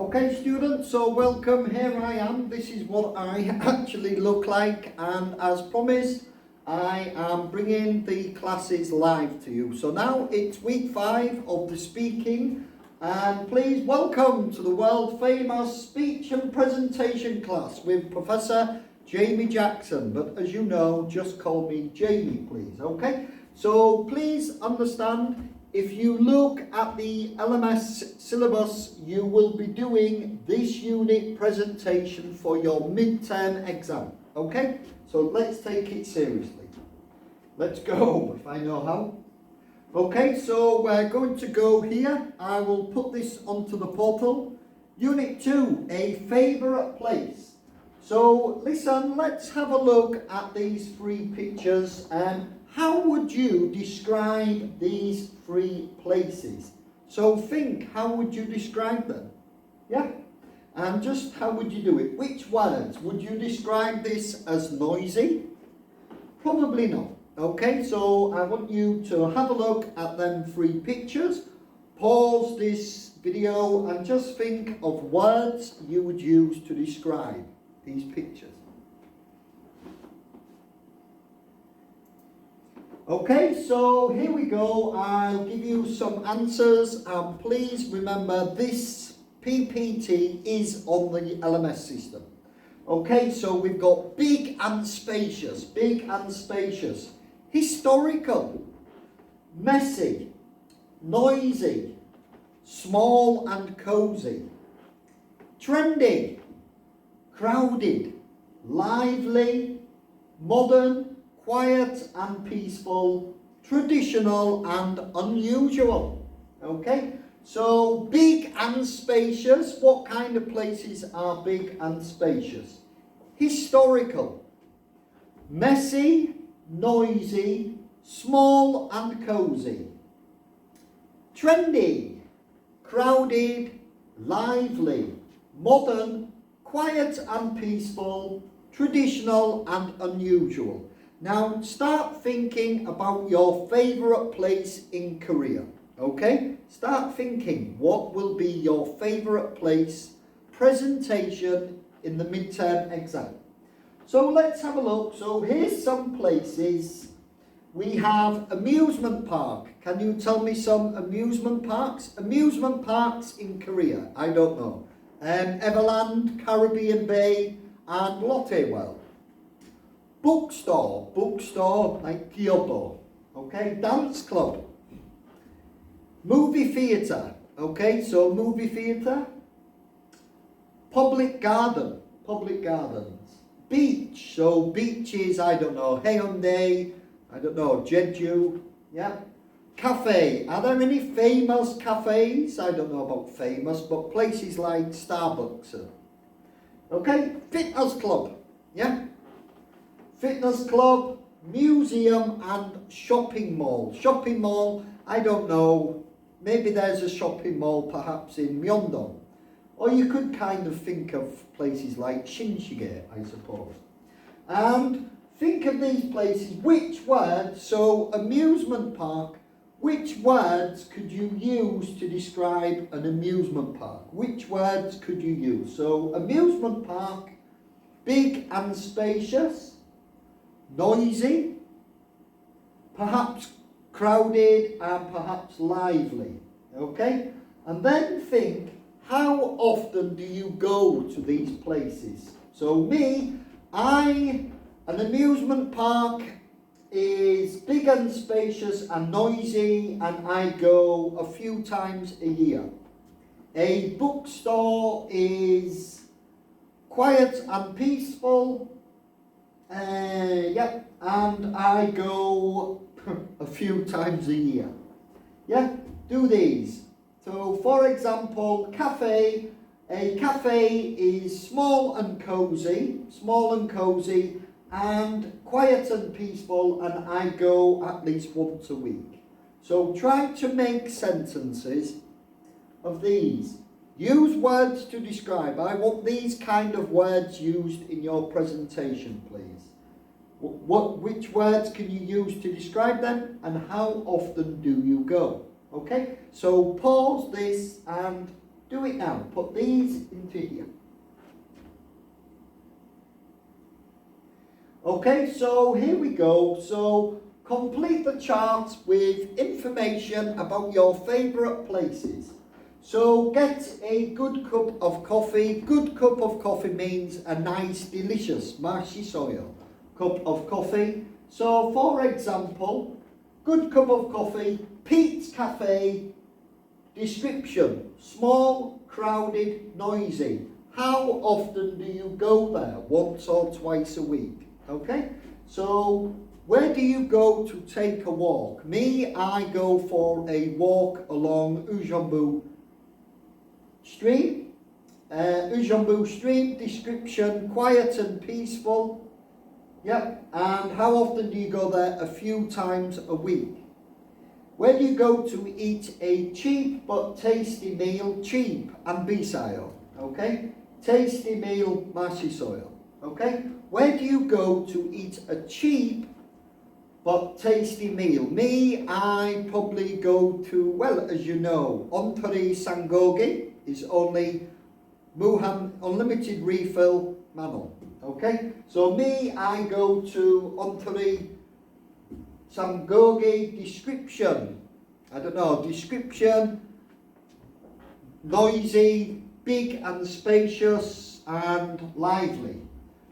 Okay students, so welcome, here I am. This is what I actually look like, and as promised I am bringing the classes live to you. So now it's week 5 of the speaking, and please welcome to the world famous speech and presentation class with Professor Jamie Jackson, but as you know, just call me Jamie please, okay? So please understand, if you look at the LMS syllabus, you will be doing this unit presentation for your midterm exam, okay? So let's take it seriously. Let's go, if I know how. Okay, so we're going to go here. I will put this onto the portal. Unit 2, a favourite place. So listen, let's have a look at these 3 pictures and how would you describe these 3 places? So think, how would you describe them? Yeah? And just how would you do it? Which words? Would you describe this as noisy? Probably not. Okay, so I want you to have a look at them 3 pictures. Pause this video and just think of words you would use to describe these pictures. Okay, so here we go. I'll give you some answers, and please remember this PPT is on the LMS system. Okay, so we've got big and spacious, historical, messy, noisy, small and cozy, trendy, crowded, lively, modern, quiet and peaceful, traditional and unusual. Okay, so big and spacious. What kind of places are big and spacious? Historical, messy, noisy, small and cozy, trendy, crowded, lively, modern, quiet and peaceful, traditional and unusual. Now start thinking about your favourite place in Korea, okay? Start thinking, what will be your favourite place presentation in the midterm exam? So let's have a look. So here's some places. We have amusement park. Can you tell me some amusement parks? Amusement parks in Korea, I don't know. Everland, Caribbean Bay and Lotte World. Bookstore like Kyoto, okay? Dance club, movie theatre, okay? So movie theatre, public gardens, beach, so beaches, I don't know, Haeundae, I don't know, Jeju, yeah? Cafe, are there any famous cafes? I don't know about famous, but places like Starbucks, okay? Fitness club, yeah? Fitness club, museum and shopping mall. Shopping mall, I don't know, maybe there's a shopping mall perhaps in Myeongdong. Or you could kind of think of places like Shinshige, I suppose. And think of these places, which words, so amusement park, which words could you use to describe an amusement park? Which words could you use? So amusement park, big and spacious, noisy, perhaps crowded and perhaps lively, okay? And then think, how often do you go to these places? So me, an amusement park is big and spacious and noisy, and I go a few times a year. A bookstore is quiet and peaceful, yeah, and I go a few times a year. Yeah, do these. So for example, cafe. A cafe is small and cozy, and quiet and peaceful, and I go at least once a week. So try to make sentences of these. Use words to describe. I want these kind of words used in your presentation, please. Which words can you use to describe them, and how often do you go? Okay, so pause this and Do it now. Put these into here. Okay, so here we go. So complete the chart with information about your favourite places. So get a good cup of coffee. Good cup of coffee means a nice, delicious, marshy soil cup of coffee. So for example, good cup of coffee, Pete's Cafe, description, small, crowded, noisy. How often do you go there? Once or twice a week? Okay, so where do you go to take a walk? Me, I go for a walk along Ujambu Street. Ujambu Street, description, quiet and peaceful. Yep, and how often do you go there? A few times a week. Where do you go to eat a cheap but tasty meal? Cheap and B-sile, okay? Tasty meal, marshy soil, okay? Where do you go to eat a cheap but tasty meal? Me, I probably go to, well, as you know, Ontari Sangogi is only Muhan unlimited refill manual, okay? So me, I go to Ontari Sangogi, description, I don't know, description, noisy, big and spacious and lively.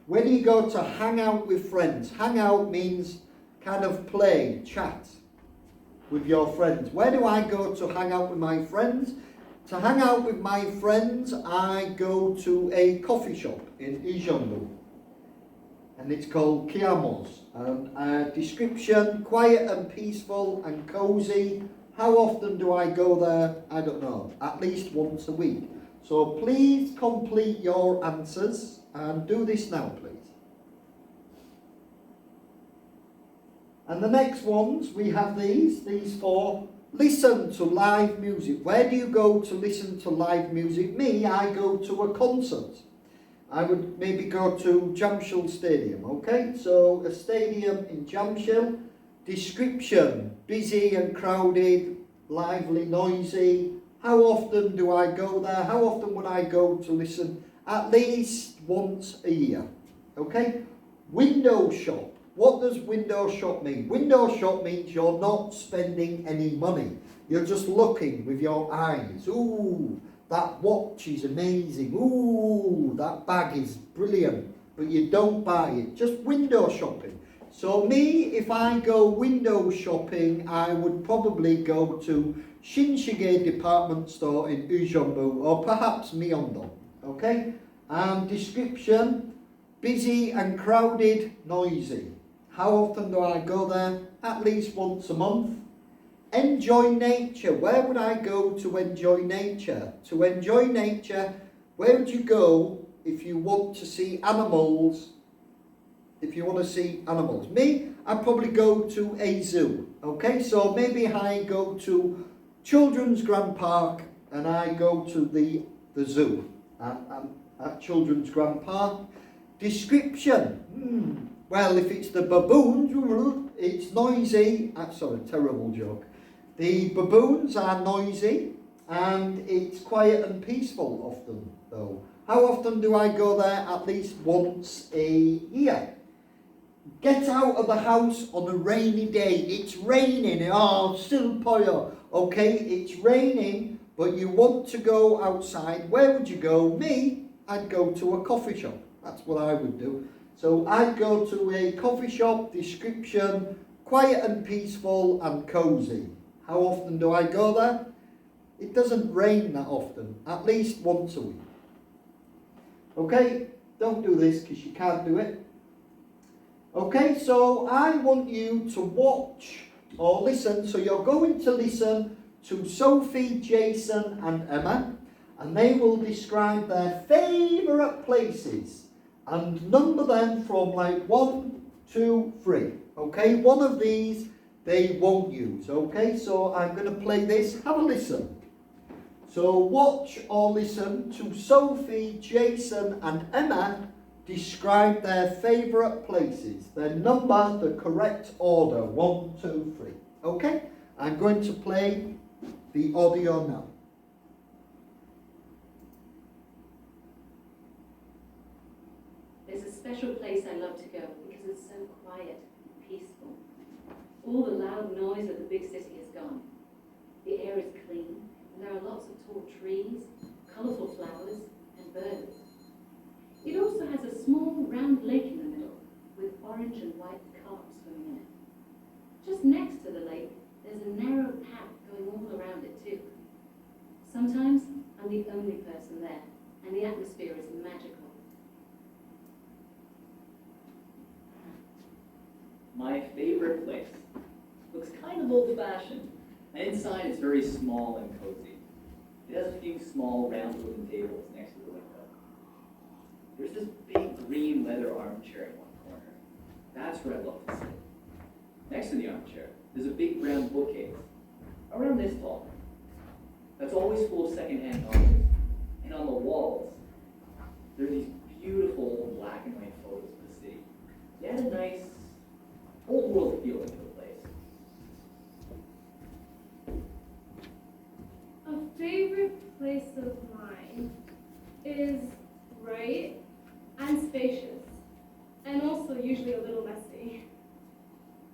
Where do you go to hang out with friends? Hang out means kind of play, chat with your friends. Where do I go to hang out with my friends? To hang out with my friends, I go to a coffee shop in Ijambu. And it's called Kiamos. Description, quiet and peaceful and cozy. How often do I go there? I don't know. At least once a week. So please complete your answers and do this now, please. And the next ones, we have these four. Listen to live music. Where do you go to listen to live music? Me, I go to a concert. I would maybe go to Jamshil Stadium, okay? So a stadium in Jamshil. Description, busy and crowded, lively, noisy. How often do I go there? How often would I go to listen? At least once a year, okay? Window shop. What does window shop mean? Window shop means you're not spending any money. You're just looking with your eyes. Ooh, that watch is amazing. Ooh, that bag is brilliant. But you don't buy it. Just window shopping. So me, if I go window shopping, I would probably go to Shinshige department store in Ujambu or perhaps Miondo. Okay? And description, busy and crowded, noisy. How often do I go there? At least once a month. Enjoy nature. Where would I go to enjoy nature? To enjoy nature, where would you go if you want to see animals? If you want to see animals. Me, I'd probably go to a zoo. Okay, so maybe I go to Children's Grand Park and I go to the zoo at Children's Grand Park. Description. Well, if it's the baboons, it's noisy. Sorry, terrible joke. The baboons are noisy and it's quiet and peaceful often, though. How often do I go there? At least once a year. Get out of the house on a rainy day. It's raining. Oh, still poyo. Okay, it's raining, but you want to go outside. Where would you go? Me, I'd go to a coffee shop. That's what I would do. So I'd go to a coffee shop, description, quiet and peaceful and cozy. How often do I go there? It doesn't rain that often, at least once a week. Okay, don't do this because you can't do it. Okay, so I want you to watch or listen. So you're going to listen to Sophie, Jason and Emma, and they will describe their favourite places and number them from like 1, 2, 3. Okay, one of these they won't use. Okay, so I'm going to play this. Have a listen. So watch or listen to Sophie, Jason and Emma describe their favourite places. Then number the correct order. 1, 2, 3. Okay, I'm going to play the audio now. and the atmosphere is magical. My favorite place. Looks kind of old-fashioned, and inside it's very small and cozy. It has a few small round wooden tables next to the window. There's this big green leather armchair in one corner. That's where I'd love to sit. Next to the armchair, there's a big brown bookcase, around this tall. That's always full of secondhand novels. And on the walls, there are these beautiful old black and white photos of the city. They add a nice old world feeling to the place. A favorite place of mine is bright and spacious, and also usually a little messy.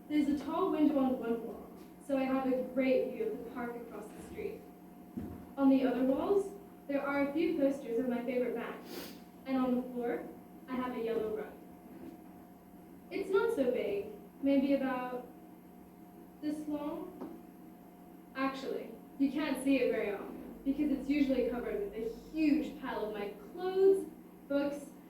There's a tall window on one wall, so I have a great view of the park across the street. On the other walls, there are a few posters of my favorite bands, and on the floor, I have a yellow rug. It's not so big, maybe about this long. Actually, you can't see it very often, because it's usually covered with a huge pile of my clothes, books,